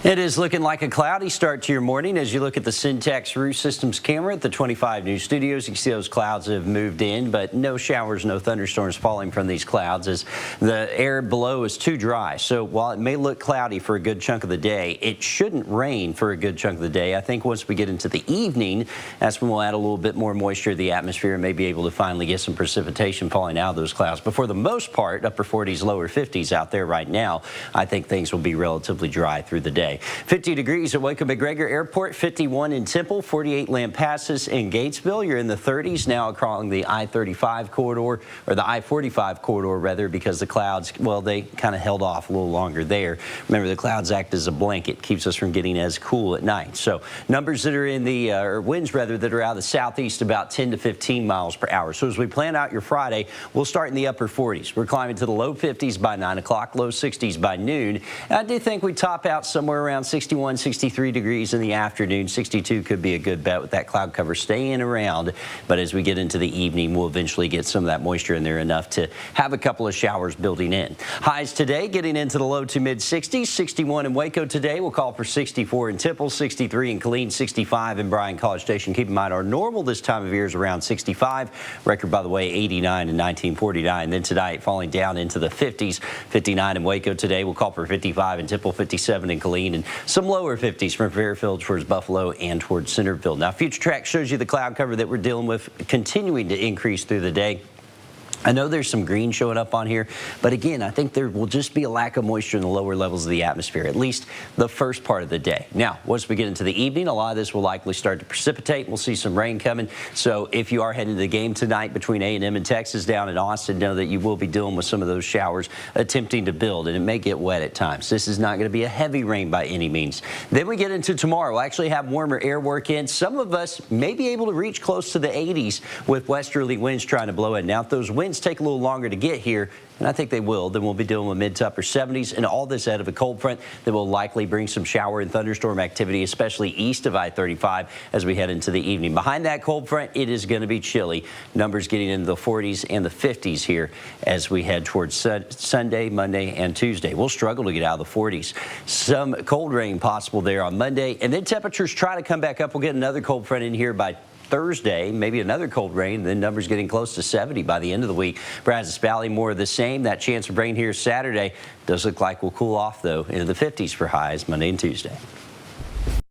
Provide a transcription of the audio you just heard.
It is looking like a cloudy start to your morning as you look at the Syntax Roof Systems camera at the 25 News Studios. You can see those clouds have moved in, but no showers, no thunderstorms falling from these clouds as the air below is too dry. So while it may look cloudy for a good chunk of the day, it shouldn't rain for a good chunk of the day. I think once we get into the evening, that's when we'll add a little bit more moisture to the atmosphere and may be able to finally get some precipitation falling out of those clouds. But for the most part, upper 40s, lower 50s out there right now, I think things will be relatively dry through the day. 50 degrees at Waco McGregor Airport, 51 in Temple, 48 Lampasas in Gatesville. You're in the 30s now along the I-35 corridor, or the I-45 corridor rather, because the clouds, well, they kind of held off a little longer there. Remember, the clouds act as a blanket, keeps us from getting as cool at night. So numbers that are in the, or winds rather, that are out of the southeast about 10 to 15 miles per hour. So as we plan out your Friday, we'll start in the upper 40s. We're climbing to the low 50s by 9 o'clock, low 60s by noon. And I do think we top out somewhere around 61, 63 degrees in the afternoon. 62 could be a good bet with that cloud cover staying around. But as we get into the evening, we'll eventually get some of that moisture in there enough to have a couple of showers building in. Highs today getting into the low to mid 60s. 61 in Waco today. We'll call for 64 in Temple, 63 in Killeen, 65 in Bryan College Station. Keep in mind our normal this time of year is around 65. Record, by the way, 89 in 1949. Then tonight falling down into the 50s. 59 in Waco today. We'll call for 55 in Temple, 57 in Killeen, and some lower 50s from Fairfield towards Buffalo and towards Centerville. Now, Future Track shows you the cloud cover that we're dealing with continuing to increase through the day. I know there's some green showing up on here, but again, I think there will just be a lack of moisture in the lower levels of the atmosphere, at least the first part of the day. Now, once we get into the evening, a lot of this will likely start to precipitate. We'll see some rain coming. So if you are heading to the game tonight between A&M and Texas down in Austin, know that you will be dealing with some of those showers attempting to build, and it may get wet at times. This is not going to be a heavy rain by any means. Then we get into tomorrow. We'll actually have warmer air work in. Some of us may be able to reach close to the 80s with westerly winds trying to blow in. Now, if those winds take a little longer to get here, and I think they will, then we'll be dealing with mid to upper 70s, and all this out of a cold front that will likely bring some shower and thunderstorm activity, especially east of I-35 as we head into the evening. Behind that cold front, it is going to be chilly. Numbers getting into the 40s and the 50s here as we head towards Sunday, Monday, and Tuesday. We'll struggle to get out of the 40s. Some cold rain possible there on Monday, and then temperatures try to come back up. We'll get another cold front in here by Thursday, maybe another cold rain, then numbers getting close to 70 by the end of the week. Brazos Valley, more of the same. That chance of rain here Saturday does look like we'll cool off, though, into the 50s for highs Monday and Tuesday.